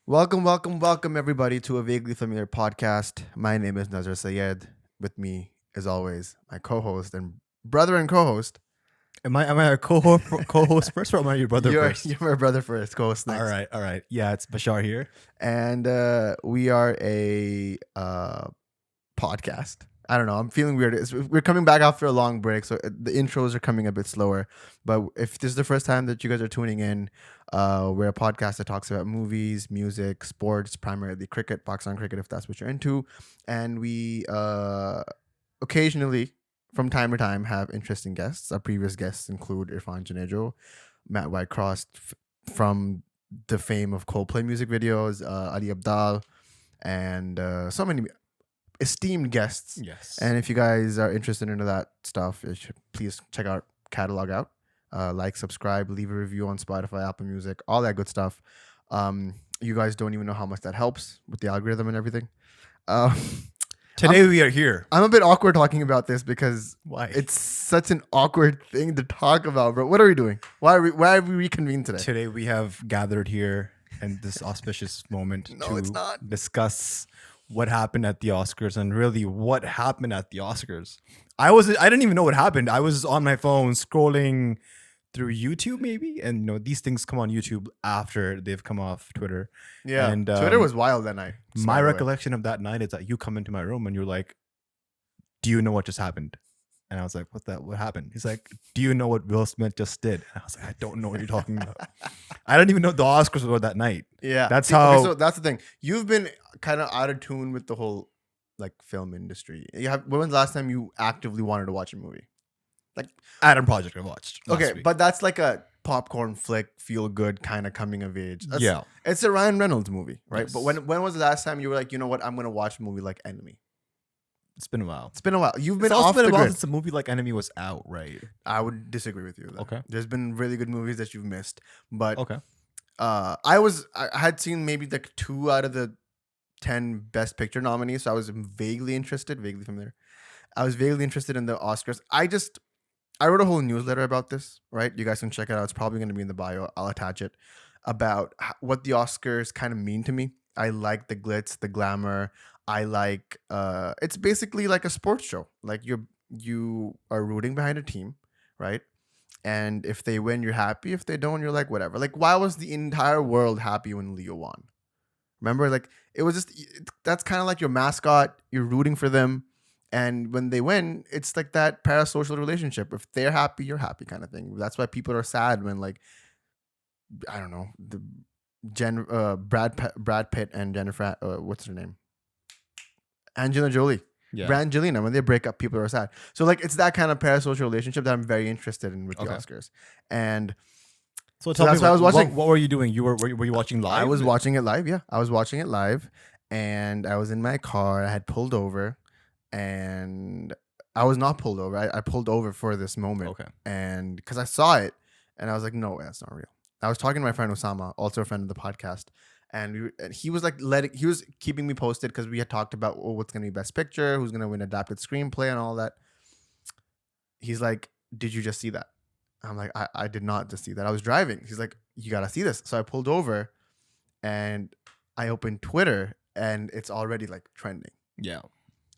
Welcome, everybody, to a vaguely familiar podcast. My name is Nazar Sayed. With me, as always, my co-host and brother and co-host. Am I a co-host first, or am I your brother You're first? you're my brother first, co-host next. All right. Yeah, it's Bashaar here. And we are a podcast. I don't know. I'm feeling weird. We're coming back after a long break, so the intros are coming a bit slower. But if this is the first time that you guys are tuning in, we're a podcast that talks about movies, music, sports, primarily cricket, Pakistan cricket, if that's what you're into. And we occasionally, from time to time, have interesting guests. Our previous guests include Irfan Janejo, Matt Whitecross from the fame of Coldplay music videos, Ali Abdal, and so many esteemed guests. Yes. And if you guys are interested into that stuff, please check our catalog out. Like, subscribe, leave a review on Spotify, Apple Music, all that good stuff. You guys don't even know how much that helps with the algorithm and everything. Today we are here. I'm a bit awkward talking about this because Why? it's such an awkward thing to talk about, bro. What are we doing? Why have we reconvened today? Today we have gathered here in this auspicious moment No, it's to not. discuss what happened at the Oscars and really what happened at the Oscars. I didn't even know what happened. I was on my phone scrolling through YouTube maybe, and these things come on YouTube after they've come off Twitter. Yeah, And, Twitter was wild that night. My recollection of that night is that you come into my room and you're like, "Do you know what just happened?" And I was like, what happened? He's like, "Do you know what Will Smith just did?" And I was like, "I don't know what you're talking about." I don't even know the Oscars were that night. Yeah, That's okay, how. so that's the thing. You've been kind of out of tune with the whole like film industry. When was the last time you actively wanted to watch a movie? Adam Project I watched. last Okay, week. but that's like a popcorn flick, feel good kind of coming of age. Yeah. It's a Ryan Reynolds movie, right? Yes. But when was the last time you were like, you know what, I'm gonna watch a movie like Enemy? It's been a while. It's been a while. You've been It's also off been the a while grid. since a movie like Enemy was out, right? I would disagree with you. Though. Okay. There's been really good movies that you've missed, but Okay. I had seen maybe like 2 out of the 10 Best Picture nominees, so I was vaguely familiar. I was vaguely interested in the Oscars. I wrote a whole newsletter about this, right? You guys can check it out. It's probably going to be in the bio. I'll attach it about what the Oscars kind of mean to me. I like the glitz, the glamour. I like it's basically like a sports show. Like you are rooting behind a team, right? And if they win, you're happy. If they don't, you're like whatever. Like why was the entire world happy when Leo won? Remember, like it was just that's kind of like your mascot. You're rooting for them, and when they win, it's like that parasocial relationship. If they're happy, you're happy, kind of thing. That's why people are sad when, like, I don't know, Brad Pitt and Jennifer, what's her name, Angelina Jolie, Yeah. Brangelina. When they break up, people are sad. So like it's that kind of parasocial relationship that I'm very interested in with the Okay. Oscars, and So So that's me, what I was watching. What were you doing? Were you watching live? I was watching it live. Yeah, I was watching it live, and I was in my car. I had pulled over, and I was not pulled over. I pulled over for this moment, Okay. and because I saw it, and I was like, "No way, that's not real." I was talking to my friend Osama, also a friend of the podcast, and he was like he was keeping me posted because we had talked about what's gonna be Best Picture, who's gonna win Adapted Screenplay, and all that. He's like, "Did you just see that?" I'm like, I did not just see that. I was driving. He's like, "You gotta see this." So I pulled over, and I opened Twitter, and it's already like trending, Yeah.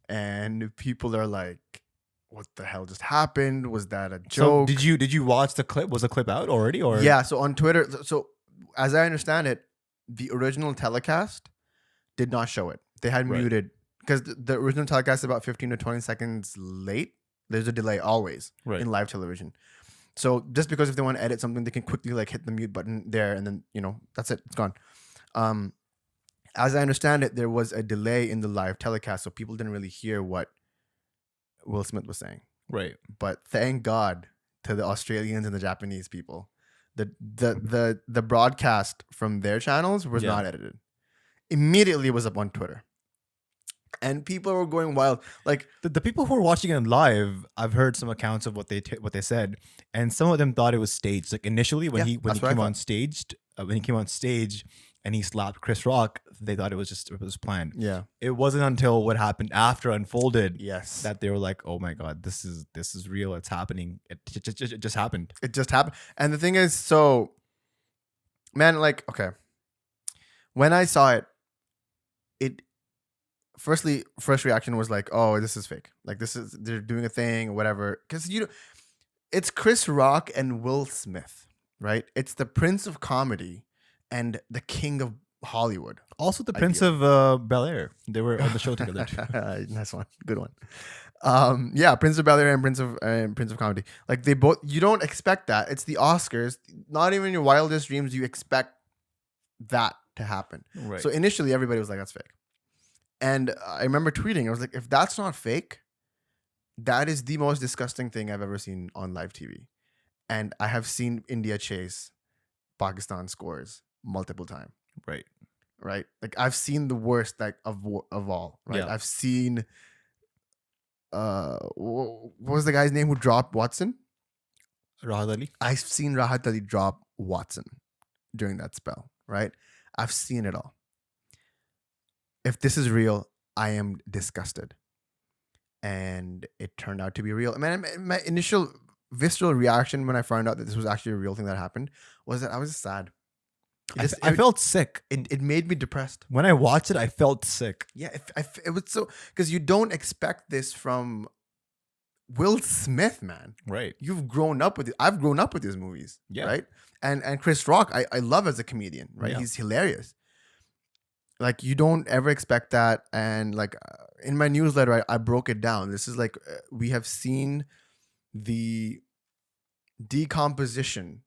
and people are like, "What the hell just happened? Was that a So joke?" did you watch the clip? Was the clip out already? Or Yeah. So on Twitter, so as I understand it, the original telecast did not show it. They had Right. muted because the original telecast is about 15 to 20 seconds late. There's a delay always Right. in live television. So just because if they want to edit something, they can quickly like hit the mute button there, and then that's it. It's gone. As I understand it, there was a delay in the live telecast, so people didn't really hear what Will Smith was saying. Right. But thank God to the Australians and the Japanese people, the broadcast from their channels was Yeah. not edited. Immediately, it was up on Twitter, and people were going wild. Like, The people who were watching it live, I've heard some accounts of what they said, and some of them thought it was staged. Like initially, when Yeah, he that's what I came thought. on staged, when he came on stage and he slapped Chris Rock, they thought it was planned. yeah, It wasn't until what happened after unfolded yes, that they were like, "Oh my god, this is real. It's happening. It just happened." it just happened. And the thing is, so man, like, okay, when I saw it, first reaction was like, oh, this is fake. Like they're doing a thing or whatever. Because it's Chris Rock and Will Smith, right? It's the Prince of Comedy and the King of Hollywood. Also, the Prince of Bel-Air. They were on the show together too. Nice one, good one. Yeah, Prince of Bel-Air and Prince of Comedy. Like they both, you don't expect that. It's the Oscars. Not even in your wildest dreams you expect that to happen. Right. So initially everybody was like, that's fake. And I remember tweeting, I was like, if that's not fake, that is the most disgusting thing I've ever seen on live TV. And I have seen India chase Pakistan scores multiple times. Right. Right. Like I've seen the worst like of all. Right. Yeah. I've seen what was the guy's name who dropped Watson? Rahat Ali. I've seen Rahat Ali drop Watson during that spell. Right. I've seen it all. If this is real, I am disgusted. And it turned out to be real. I mean, my initial visceral reaction when I found out that this was actually a real thing that happened was that I was sad. I felt sick. It made me depressed. When I watched it, I felt sick. Yeah, it was so, because you don't expect this from Will Smith, man. Right. You've grown up with it. I've grown up with his movies. Yeah. Right. And Chris Rock, I love as a comedian. Right. Yeah. He's hilarious. Like you don't ever expect that. And like in my newsletter, I broke it down. This is like we have seen the decomposition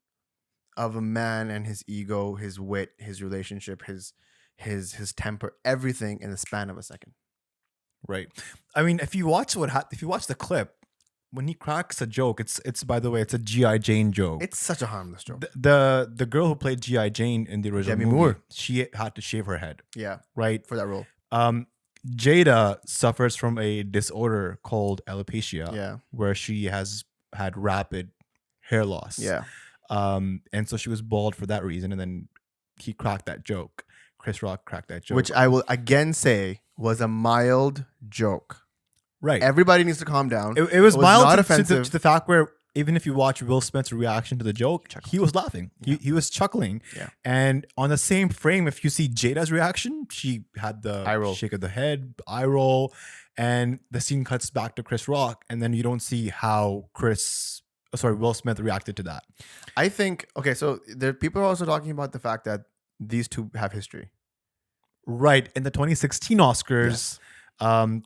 of a man and his ego, his wit, his relationship, his temper, everything in the span of a second. Right. I mean, if you watch the clip, when he cracks a joke, it's by the way, it's a G.I. Jane joke. It's such a harmless joke. The girl who played G.I. Jane in the original Demi movie, Moore. she had to shave her head. Yeah, Right. for that role. Jada suffers from a disorder called alopecia. Yeah. Where she has had rapid hair loss. Yeah. And so she was bald for that reason. And then he cracked that joke. Chris Rock cracked that joke. Which I will again say was a mild joke. Right. Everybody needs to calm down. It was mild not to offensive. the fact where even if you watch Will Smith's reaction to the joke, he was laughing. He was chuckling. Yeah. And on the same frame, if you see Jada's reaction, she had the Eye roll. shake of the head, eye roll, and the scene cuts back to Chris Rock, and then you don't see how Will Smith reacted to that. I think, okay, so people are also talking about the fact that these two have history. Right. In the 2016 Oscars,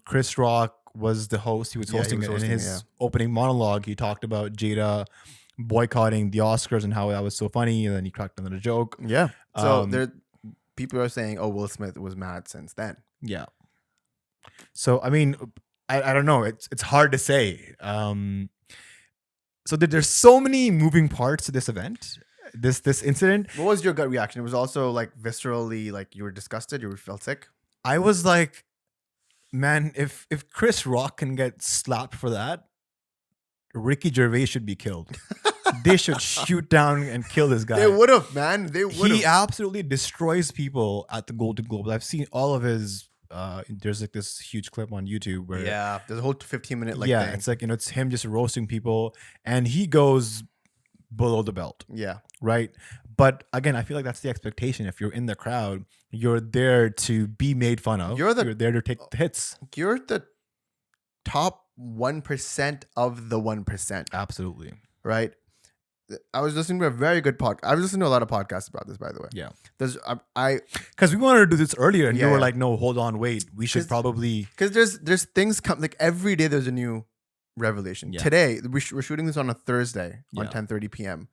Chris Rock was the host. He was hosting it. In his opening monologue, he talked about Jada boycotting the Oscars and how that was so funny, and then he cracked another joke. Yeah. So people are saying, oh, Will Smith was mad since then. Yeah. So, I mean, I don't know. It's hard to say. So there's so many moving parts to this event, this incident. What was your gut reaction? It was also like viscerally, like you were disgusted, you felt sick. I was like, man, if Chris Rock can get slapped for that, Ricky Gervais should be killed. They should shoot down and kill this guy. They would have, man. They would have. He absolutely destroys people at the Golden Globes. I've seen all of his. There's like this huge clip on YouTube where there's a whole 15-minute thing. it's like it's him just roasting people, and he goes below the belt. Yeah, right. But again, I feel like that's the expectation. If you're in the crowd, you're there to be made fun of. You're there to take the hits. You're the top 1% of the 1%. Absolutely. Right. I was listening to a very good podcast. I was listening to a lot of podcasts about this, by the way. Yeah. There's because we wanted to do this earlier, and you were like, "No, hold on, wait. We should probably." Because there's things come like every day. There's a new revelation. Yeah. Today we're shooting this on a Thursday on 10:30 p.m.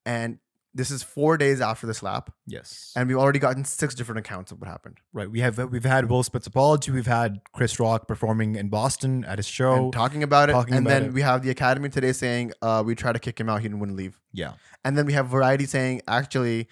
and this is 4 days after the slap. Yes. And we've already gotten 6 different accounts of what happened. Right. We've had Will Smith's apology. We've had Chris Rock performing in Boston at his show, and talking about it. And then we have the Academy today saying we tried to kick him out. He wouldn't leave. Yeah. And then we have Variety saying actually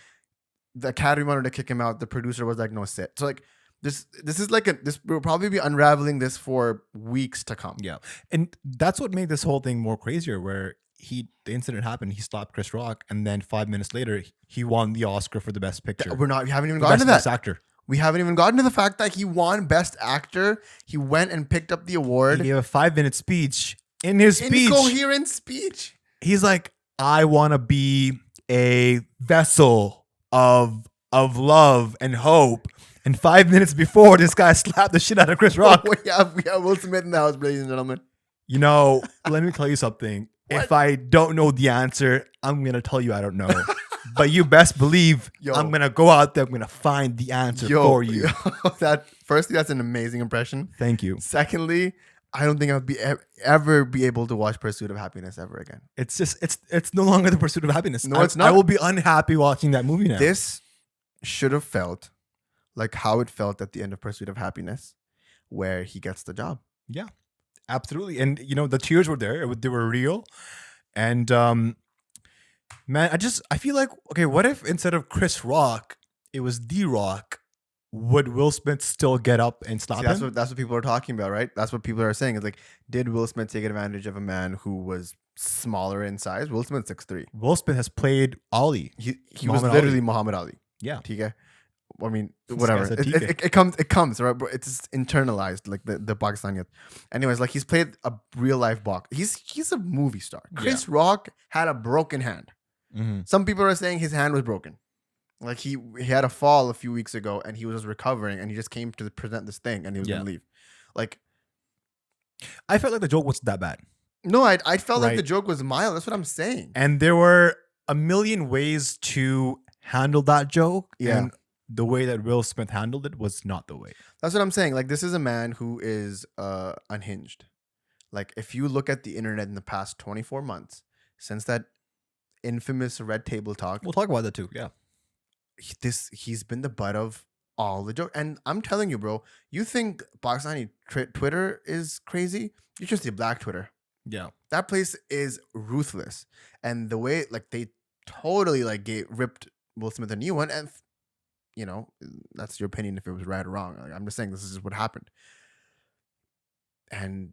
the Academy wanted to kick him out. The producer was like, no, sit. So like this is like this will probably be unraveling this for weeks to come. Yeah. And that's what made this whole thing more crazier, where the incident happened, he stopped Chris Rock, and then 5 minutes later he won the Oscar for the best picture. We haven't even gotten to that. Best actor. We haven't even gotten to the fact that he won best actor. He went and picked up the award. He gave a 5-minute speech. In his speech, incoherent speech, he's like, I want to be a vessel of of love and hope. And 5 minutes before, this guy slapped the shit out of Chris Rock. we have Will Smith in the house, ladies and gentlemen. You know, let me tell you something. What? If I don't know the answer, I'm going to tell you I don't know. But you best believe I'm going to go out there. I'm going to find the answer for you. Firstly, that's an amazing impression. Thank you. Secondly, I don't think I'll ever be able to watch Pursuit of Happiness ever again. It's just, it's no longer the Pursuit of Happiness. No, it's not. I will be unhappy watching that movie now. This should have felt like how it felt at the end of Pursuit of Happiness, where he gets the job. Yeah, absolutely. And, you know, the tears were there. They were real. And, man, I feel like, okay, what if instead of Chris Rock, it was D-Rock? Would Will Smith still get up and slap him? That's what people are talking about, right? That's what people are saying. It's like, did Will Smith take advantage of a man who was smaller in size? Will Smith's 6'3". Will Smith has played Ali. He was literally Muhammad Ali. Yeah. TK. I mean, whatever. This guy's a It comes, right? Bro? It's internalized, like the Pakistani. Anyways, like he's played a real life box. He's a movie star. Chris Rock had a broken hand. Mm-hmm. Some people are saying his hand was broken. Like he had a fall a few weeks ago and he was just recovering and he just came to present this thing and he was gonna leave. Like, I felt like the joke wasn't that bad. No, I felt like the joke was mild. That's what I'm saying. And there were a million ways to handle that joke. Yeah. And the way that Will Smith handled it was not the way. That's what I'm saying. Like, this is a man who is unhinged. Like, if you look at the internet in the past 24 months, since that infamous Red Table Talk, we'll talk about that too. Yeah. He's been the butt of all the jokes. And I'm telling you, bro, you think Pakistani Twitter is crazy? You should see Black Twitter. Yeah. That place is ruthless. And the way, like, they totally, like, ripped Will Smith a new one. And, you know, that's your opinion if it was right or wrong. Like, I'm just saying this is what happened. And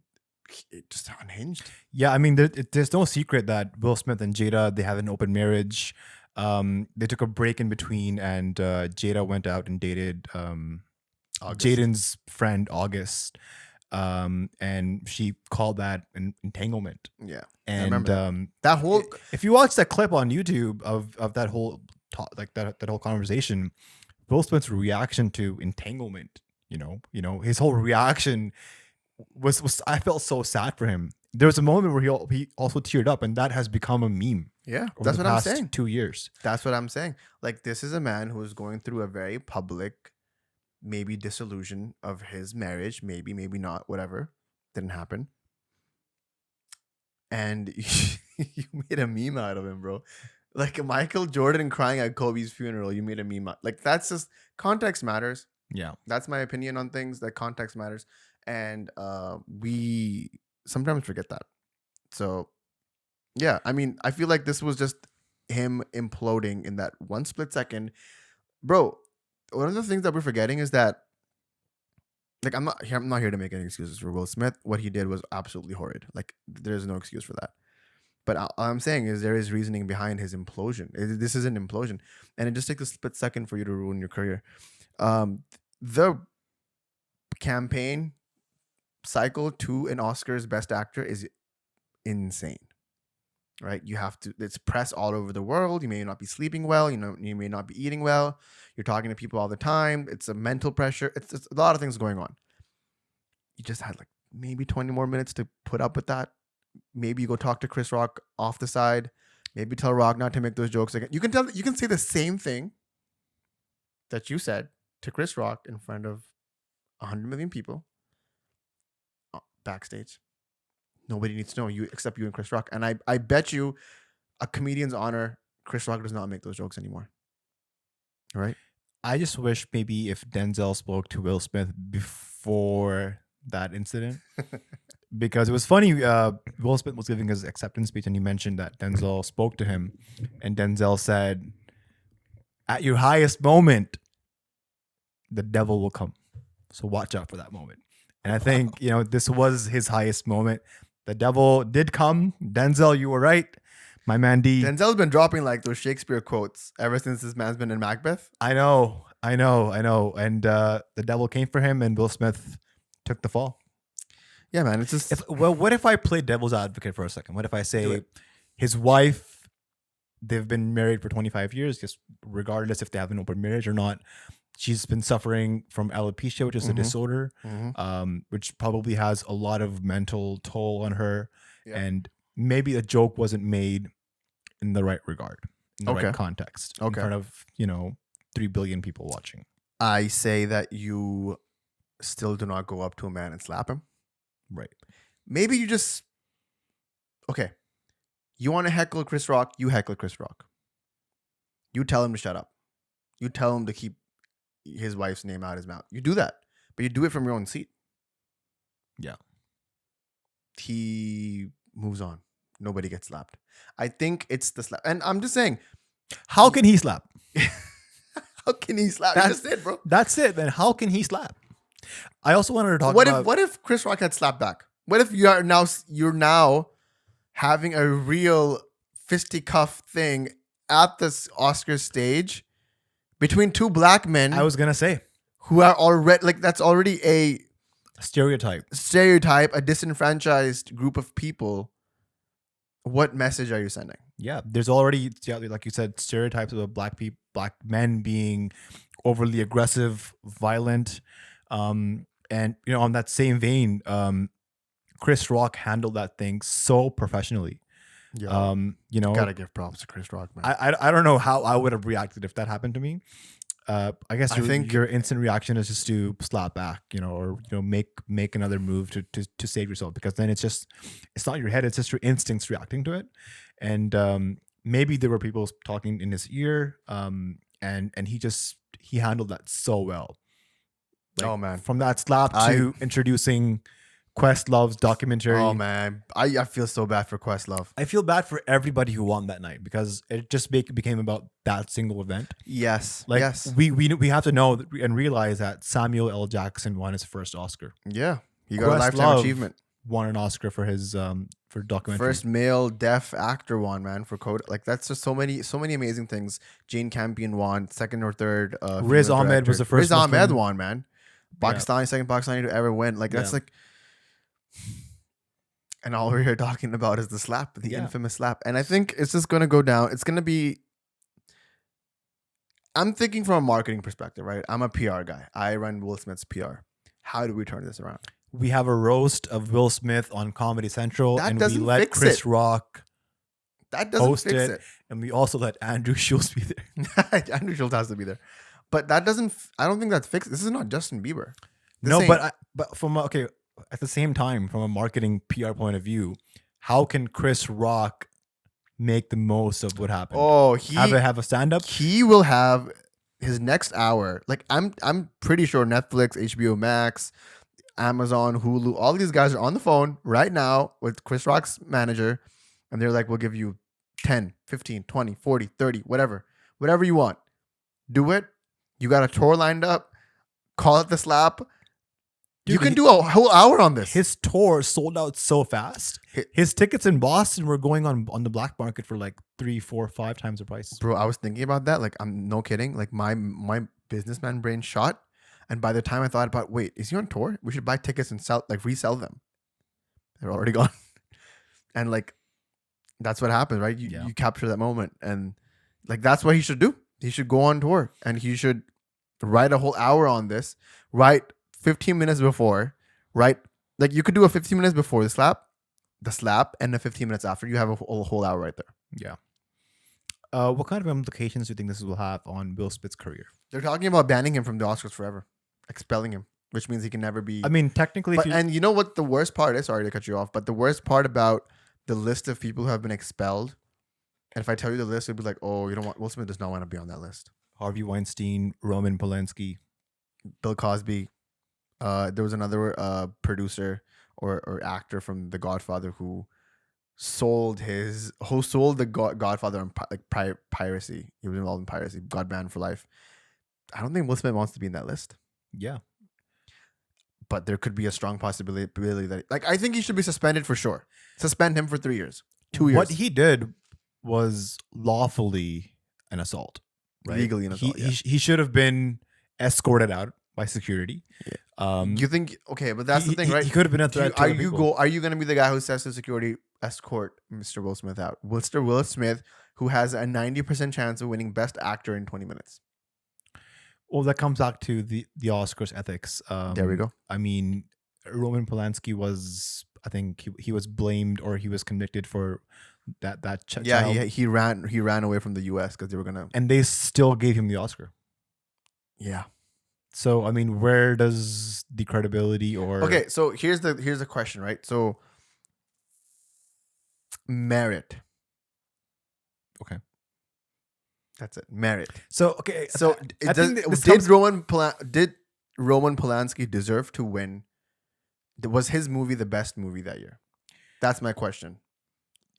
it just unhinged. Yeah, I mean, there's no secret that Will Smith and Jada, they have an open marriage. They took a break in between, and Jada went out and dated Jaden's friend August, and she called that an entanglement. Yeah, and I remember that whole. If you watch that clip on YouTube of that whole that whole conversation, Will Smith's reaction to entanglement, you know, his whole reaction was I felt so sad for him. There was a moment where he also teared up, and that has become a meme. Yeah, that's what I'm saying. 2 years. That's what I'm saying. Like, this is a man who is going through a very public, maybe disillusion of his marriage. Maybe not. Whatever. Didn't happen. And you made a meme out of him, bro. Like Michael Jordan crying at Kobe's funeral. You made a meme out. Like, that's just context matters. Yeah, that's my opinion on things. That context matters, and we sometimes forget that. So. Yeah, I mean, I feel like this was just him imploding in that one split second. Bro, one of the things that we're forgetting is that, like, I'm not here to make any excuses for Will Smith. What he did was absolutely horrid. Like, there's no excuse for that. But all I'm saying is there is reasoning behind his implosion. This is an implosion. And it just takes a split second for you to ruin your career. The campaign cycle to an Oscars Best Actor is insane. Right, you have to. It's press all over the world. You may not be sleeping well. You know, you may not be eating well. You're talking to people all the time. It's a mental pressure. It's a lot of things going on. You just had like maybe 20 more minutes to put up with that. Maybe you go talk to Chris Rock off the side. Maybe tell Rock not to make those jokes again. You can say the same thing that you said to Chris Rock in front of 100 million people backstage. Nobody needs to know you except you and Chris Rock. And I bet you a comedian's honor, Chris Rock does not make those jokes anymore. Right? I just wish maybe if Denzel spoke to Will Smith before that incident. Because it was funny, Will Smith was giving his acceptance speech and he mentioned that Denzel spoke to him. And Denzel said, at your highest moment, the devil will come. So watch out for that moment. And I think, you know, this was his highest moment. The devil did come. Denzel, you were right. My man D. Denzel's been dropping like those Shakespeare quotes ever since this man's been in Macbeth. I know. And the devil came for him and Will Smith took the fall. Yeah, man. It's just... What if I play devil's advocate for a second? What if I say his wife they've been married for 25 years, just regardless if they have an open marriage or not. She's been suffering from alopecia, which is a Mhm. disorder, which probably has a lot of mental toll on her. Yeah. And maybe a joke wasn't made in the right regard, in the Okay. right context, in Okay. front of, 3 billion people watching. I say that you still do not go up to a man and slap him. Right. Maybe you just, okay, you want to heckle Chris Rock, you heckle Chris Rock. You tell him to shut up. You tell him to keep his wife's name out of his mouth. You do that, but you do it from your own seat. Yeah. He moves on. Nobody gets slapped. I think it's the slap. And I'm just saying, How can he slap? how can he slap? That's it, bro. That's it. Then how can he slap? I also wanted to talk What about. if what if Chris Rock had slapped back? What if you're now having a real fisticuff thing at this Oscar stage between two black men I was gonna say who are already like that's already a stereotype. a disenfranchised group of people. What message are you sending? Yeah, there's already, like you said, stereotypes of black men being overly aggressive, violent, and on that same vein, Chris Rock handled that thing so professionally. Yeah, gotta give props to Chris Rock, man. I don't know how I would have reacted if that happened to me. I guess I think your instant reaction is just to slap back, or make another move to save yourself, because then it's not your head, it's just your instincts reacting to it. And maybe there were people talking in his ear, and he handled that so well. Like, oh man, from that slap to introducing Questlove's documentary. Oh man, I feel so bad for Questlove. I feel bad for everybody who won that night, because it just became about that single event. Yes, Like, yes, we have to know and realize that Samuel L. Jackson won his first Oscar. yeah. He got a lifetime Questlove achievement. Won an Oscar for his for documentary. First male deaf actor won, man, for code. Like that's just so many amazing things. Jane Campion won, second or third. Riz female Ahmed director. was the first Riz Ahmed Muslim. won, man. Pakistani, second Pakistani to ever win. Like that's like, and all we're here talking about is the slap, the infamous slap. And I think it's just gonna go down. It's gonna be. I'm thinking from a marketing perspective, right? I'm a PR guy. I run Will Smith's PR. How do we turn this around? We have a roast of Will Smith on Comedy Central, That and we doesn't let fix Chris it. Rock That doesn't host fix it, it. and we also let Andrew Schultz be there. Andrew Schultz has to be there, but that doesn't. I don't think that's fixed. This is not Justin Bieber. But from at the same time, from a marketing PR point of view, how can Chris Rock make the most of what happened? Oh, have a stand up. He will have his next hour. Like I'm pretty sure Netflix, HBO Max, Amazon, Hulu, all these guys are on the phone right now with Chris Rock's manager, and they're like, we'll give you 10, 15, 20, 40, 30, whatever you want. Do it. You got a tour lined up. Call it the slap. Dude, you can do a whole hour on this. His tour sold out so fast. His tickets in Boston were going on the black market for like 3, 4, 5 times the price. Bro, I was thinking about that. Like, I'm no kidding. Like my businessman brain shot. And by the time I thought about, wait, is he on tour? We should buy tickets and resell them. They're already gone. And like, that's what happens, right? You capture that moment. And like, that's what he should do. He should go on tour and he should write a whole hour on this, write 15 minutes before, right? Like you could do a 15 minutes before the slap, and a 15 minutes after. You have a whole hour right there. Yeah. What kind of implications do you think this will have on Will Smith's career? They're talking about banning him from the Oscars forever, expelling him, which means he can never be. I mean, technically, and you know what the worst part is? Sorry to cut you off, but the worst part about the list of people who have been expelled, and if I tell you the list, it'd be like, oh, you know what? Will Smith does not want to be on that list. Harvey Weinstein, Roman Polanski, Bill Cosby. There was another producer or actor from The Godfather who sold the Godfather on piracy. He was involved in piracy. Got banned for life. I don't think Will Smith wants to be in that list. Yeah. But there could be a strong possibility that, like, I think he should be suspended for sure. Suspend him for 3 years, 2 years. What he did was lawfully an assault, right? Legally an assault. He should have been escorted out by security. Yeah. You think, okay, but that's the thing, right? He could have been a threat to other people. Are you going to be the guy who says to security, escort Mr. Will Smith out. Mr. Will Smith, who has a 90% chance of winning Best Actor in 20 minutes. Well, that comes back to the Oscars ethics. There we go. I mean, Roman Polanski was, I think he was blamed or he was convicted for that Yeah, child, he ran away from the U.S. because they were gonna. and they still gave him the Oscar. Yeah. So I mean, where does the credibility or Okay, so here's the question, right? So merit. Okay. That's it. Merit. So okay, So I think this did comes- Roman Polanski deserve to win? Was his movie the best movie that year? That's my question.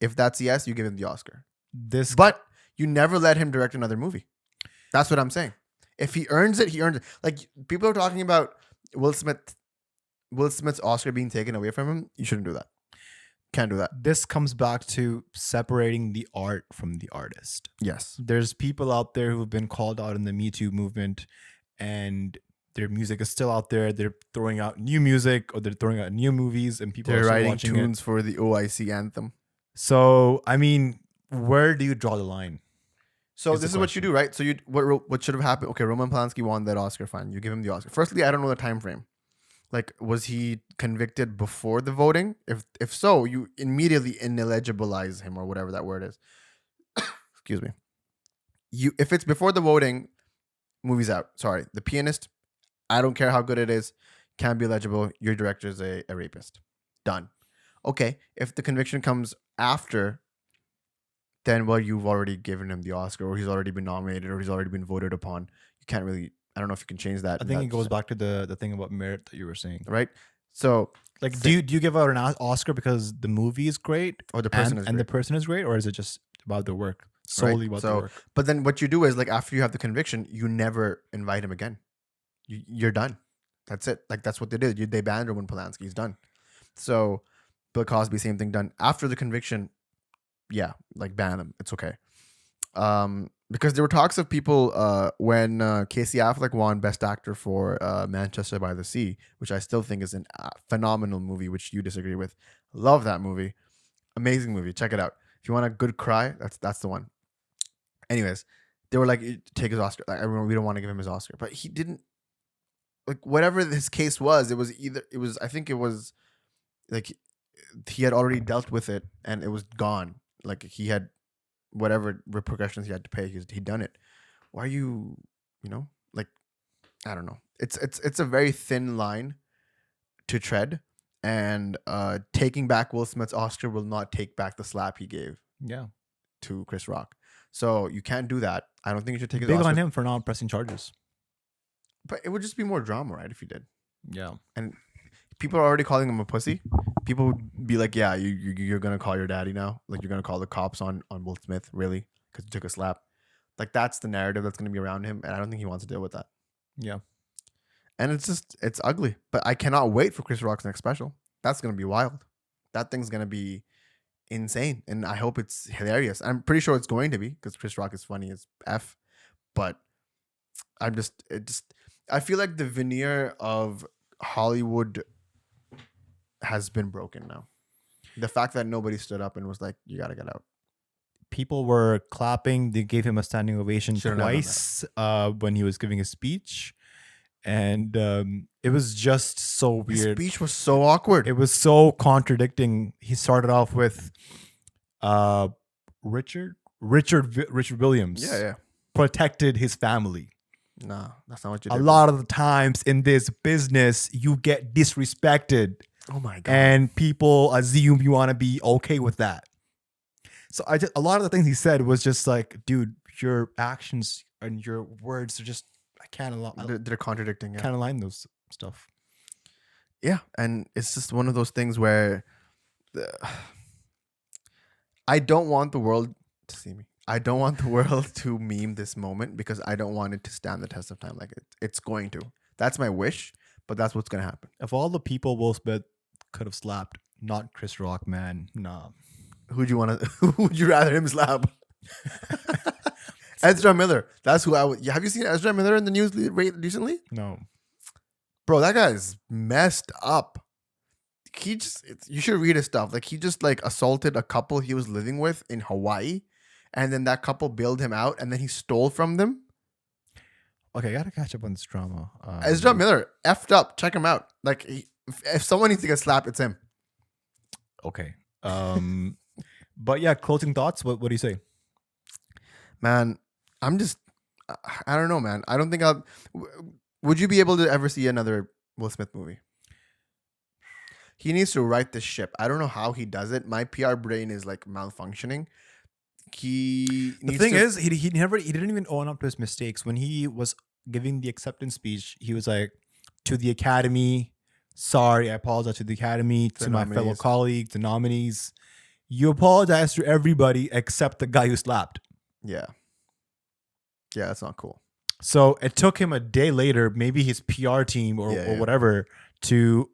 If that's yes, you give him the Oscar. this But you never let him direct another movie. That's what I'm saying. If he earns it, he earns it. Like people are talking about Will Smith's Oscar being taken away from him. You shouldn't do that. Can't do that. this comes back to separating the art from the artist. Yes. There's people out there who've been called out in the Me Too movement, and their music is still out there. They're throwing out new music or they're throwing out new movies, and people They're are still writing watching tunes it. for the OIC anthem. So I mean, where do you draw the line? So Is the this is what you do, right? So what should have happened? Okay, Roman Polanski won that Oscar. Fine, you give him the Oscar. Firstly, I don't know the time frame. Like, was he convicted before the voting? If so, you immediately ineligibilize him or whatever that word is. Excuse me. If it's before the voting, movie's out. Sorry, The Pianist. I don't care how good it is. Can't be eligible. Your director's a rapist. Done. Okay. If the conviction comes after, then well, you've already given him the Oscar, or he's already been nominated, or he's already been voted upon. You can't really. I don't know if you can change that. I think it goes back to the thing about merit that you were saying. right. So Like, do you give out an Oscar because the movie is great or the person and, is and great. the person is great, or is it just about the work, solely about the So- work? But then what you do is like after you have the conviction, you never invite him again. You're done. That's it. Like that's what they did. They banned Roman Polanski. He's done. So Bill Cosby, same thing done. After the conviction, yeah, like ban him. It's okay. Because there were talks of people when Casey Affleck won Best Actor for Manchester by the Sea, which I still think is a phenomenal movie, which you disagree with. Love that movie. Amazing movie. Check it out. If you want a good cry, that's the one. Anyways, they were like, take his Oscar. Like, we don't want to give him his Oscar. But he didn't, like, whatever his case was, I think it was like he had already dealt with it and it was gone. Like he had whatever repercussions he had to pay, he'd done it. Why are you like, I don't know. It's a very thin line to tread, and taking back Will Smith's Oscar will not take back the slap he gave Yeah, to Chris Rock. So you can't do that. I don't think you should take his big Oscar. on him for not pressing charges. But it would just be more drama, right? If you did. Yeah, And people are already calling him a pussy. People would be like, yeah, you're gonna call your daddy now, like you're gonna call the cops on Will Smith, really, because he took a slap. Like that's the narrative that's gonna be around him, and I don't think he wants to deal with that. yeah. And it's ugly. But I cannot wait for Chris Rock's next special. That's gonna be wild. That thing's gonna be insane, and I hope it's hilarious. I'm pretty sure it's going to be because Chris Rock is funny as f. But I feel like the veneer of Hollywood has been broken now. The fact that nobody stood up and was like, you gotta get out. People were clapping. They gave him a standing ovation Shouldn't have done twice when he was giving his speech, and it was just so His weird. speech was so awkward. It was so contradicting. He started off with Richard Williams yeah. protected his family. Nah, that's not what you A did. lot of the times in this business, you get disrespected, Oh my god. and people assume you want to be okay with that. So a lot of the things he said was just like, dude, your actions and your words are just, I can't They're contradicting. Yeah. can't align those stuff. Yeah, and it's just one of those things where I don't want the world to see me. I don't want the world to meme this moment because I don't want it to stand the test of time. Like it's going to. That's my wish, but that's what's gonna happen. Of all the people Will Smith could have slapped, not Chris Rock, man. Nah. Who'd you want to? Who would you rather him slap? Ezra Miller. That's who I would. Have you seen Ezra Miller in the news recently? No. Bro, that guy's messed up. he just you should read his stuff. Like he just like assaulted a couple he was living with in Hawaii, and then that couple bailed him out, and then he stole from them. Okay, I gotta catch up on this drama. Ezra Miller effed up. Check him out. Like if someone needs to get slapped, it's him. Okay. But yeah, closing thoughts. What do you say? Man, I'm just I don't know, man. I don't think I'll. Would you be able to ever see another Will Smith movie? He needs to right the ship. I don't know how he does it. My PR brain is like malfunctioning. He The needs thing to, is, he didn't even own up to his mistakes when he was giving the acceptance speech. He was like, "To the Academy, sorry, I apologize to the Academy, The to my fellow nominees. colleagues, the nominees. You apologize to everybody except the guy who slapped." yeah, that's not cool. So it took him a day later, maybe his PR team or Yeah. whatever, to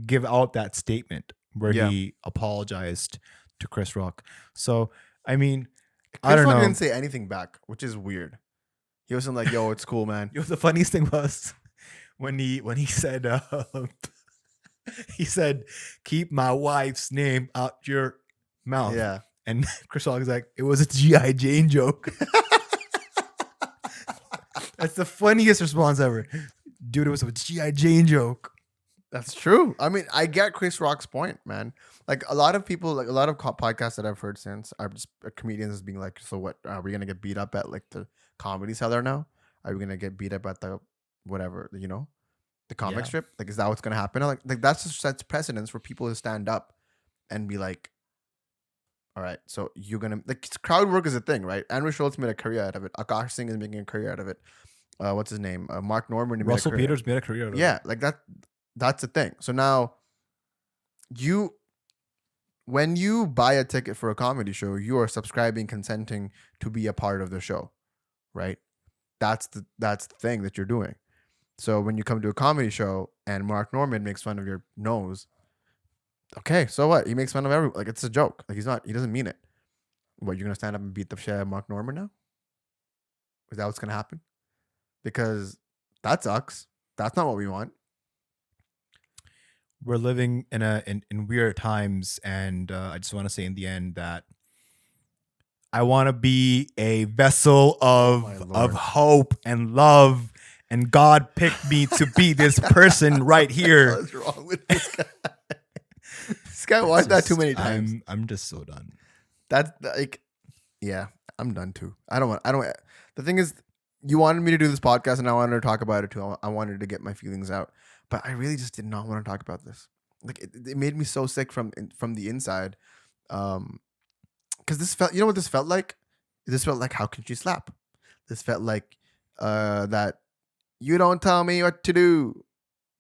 give out that statement where Yeah. he apologized to Chris Rock. So I mean, I Chris don't Rock know. didn't say anything back, which is weird. He wasn't like, "Yo, it's cool, man." You know, the funniest thing was when he said he said, "Keep my wife's name out your mouth." Yeah, And Chris Rock is like, "It was a G.I. Jane joke." That's the funniest response ever. Dude, it was a G.I. Jane joke. that's true. I mean, I get Chris Rock's point, man. Like a lot of people, like a lot of podcasts that I've heard since are just comedians being like, "So what? Are we gonna get beat up at like the comedy cellar now? Are we gonna get beat up at the whatever? You know, the comic Yeah. strip? Like, is that what's gonna happen?" Like that's just sets precedence for people to stand up and be like, "All right, so you're gonna like crowd work is a thing, right?" Andrew Schultz made a career out of it. Akash Singh is making a career out of it. What's his name? Mark Norman. Made Russell a career. Peters made a career out of it. Yeah, like that. That's the thing. So now, when you buy a ticket for a comedy show, you are subscribing, consenting to be a part of the show, right? That's the thing that you're doing. So when you come to a comedy show and Mark Norman makes fun of your nose, okay, so what? He makes fun of everyone. Like it's a joke. Like he doesn't mean it. What, you're gonna stand up and beat the shit out of Mark Norman now? Is that what's gonna happen? Because that sucks. That's not what we want. We're living in weird times, and I just want to say in the end that I want to be a vessel my of Lord. hope and love, and God picked me to be this person right here. What's wrong with this guy? This guy watched that too many times. I'm just so done. That's like, yeah, I'm done too. I don't. The thing is, you wanted me to do this podcast, and I wanted to talk about it too. I wanted to get my feelings out, but I really just did not want to talk about this. Like, it made me so sick from the inside. Because this felt, you know what this felt like? This felt like, how can she slap? This felt like that you don't tell me what to do.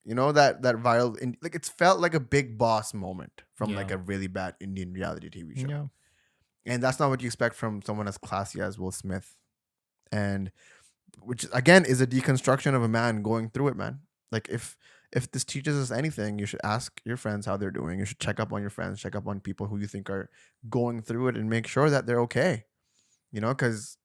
You know, that viral, like it's felt like a Big Boss moment from like Yeah. a really bad Indian reality TV show. Yeah. And that's not what you expect from someone as classy as Will Smith. And which again is a deconstruction of a man going through it, man. Like if this teaches us anything, you should ask your friends how they're doing. You should check up on your friends, check up on people who you think are going through it, and make sure that they're okay. You know, because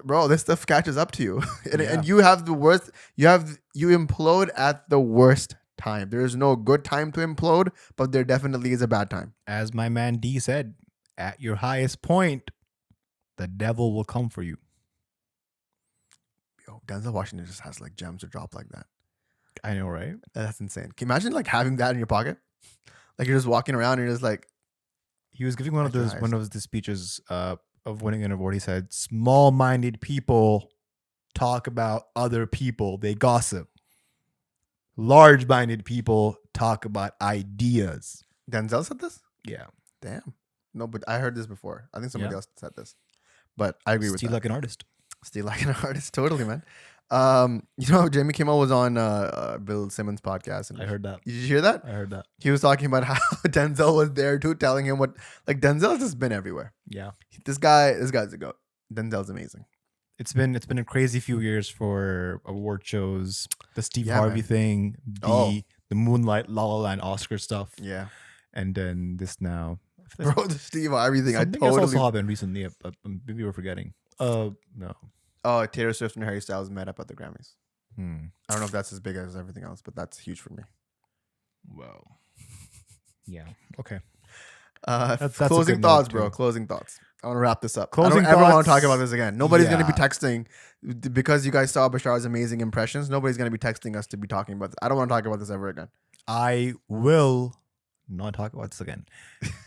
bro, this stuff catches up to you. and, Yeah. and you have the worst, you implode at the worst time. There is no good time to implode, but there definitely is a bad time. As my man D said, at your highest point, the devil will come for you. Yo, Denzel Washington just has like gems to drop like that. I know, right? That's insane. Can you imagine like having that in your pocket? Like you're just walking around and you're just like, He was giving one of At your those the speeches of winning an award. He said, "Small-minded people talk about other people. They gossip. Large-minded people talk about ideas." Denzel said this? Yeah. Damn. No, but I heard this before. I think somebody Yeah. else said this. But I agree with Steal that. like an artist. Still like an artist, totally, man. You know, Jamie Kimmel was on Bill Simmons' podcast, and I heard that. did you hear that? I heard that. He was talking about how Denzel was there too, telling him what. Like Denzel's just been everywhere. Yeah. This guy's a goat. Denzel's amazing. It's been a crazy few years for award shows. The Steve Yeah, Harvey man. thing, Oh. the Moonlight La La Land Oscar stuff, Yeah, and then this now. bro, the Steve Harvey thing. Something else also happened recently. Maybe we're forgetting. No. Oh, Taylor Swift and Harry Styles met up at the Grammys. Hmm. I don't know if that's as big as everything else, but that's huge for me. Well, Yeah. Okay. That's a Closing good thoughts, note bro. too. Closing thoughts. I want to wrap this up. Closing I don't ever want to talk thoughts. about this again. Nobody's going to be Yeah. texting because you guys saw Bashaar's amazing impressions. Nobody's going to be texting us to be talking about this. I don't want to talk about this ever again. I will not talk about this again.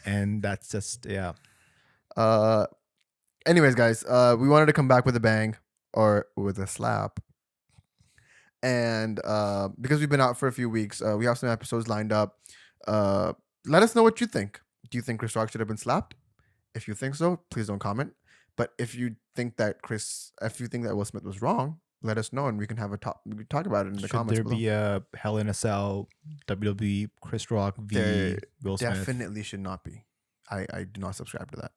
And that's just yeah. Uh, anyways, guys, we wanted to come back with a bang or with a slap. And because we've been out for a few weeks, we have some episodes lined up. Let us know what you think. Do you think Chris Rock should have been slapped? If you think so, please don't comment. But if you think that Will Smith was wrong, let us know and we can have we can talk about it in the Should comments there below. be a Hell in a Cell WWE Chris Rock v There Will Smith? definitely should not be. I do not subscribe to that.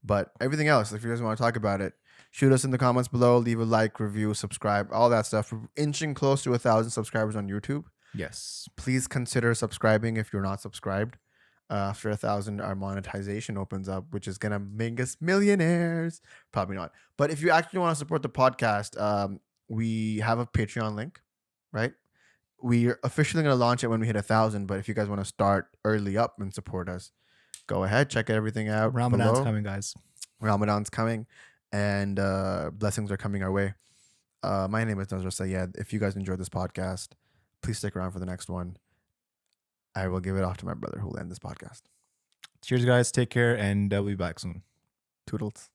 But everything else, if you guys want to talk about it, shoot us in the comments below. Leave a like, review, subscribe, all that stuff. We're inching close to 1,000 subscribers on YouTube. Yes. Please consider subscribing if you're not subscribed. After 1,000, our monetization opens up, which is gonna make us millionaires. Probably not. But if you actually want to support the podcast, we have a Patreon link, right? We're officially gonna launch it when we hit 1,000. But if you guys want to start early up and support us, go ahead, check everything out. Ramadan's below. coming, guys. Ramadan's coming, and blessings are coming our way. My name is Nazar Sayed. If you guys enjoyed this podcast, please stick around for the next one. I will give it off to my brother who will end this podcast. Cheers, guys. Take care, and we'll be back soon. Toodles.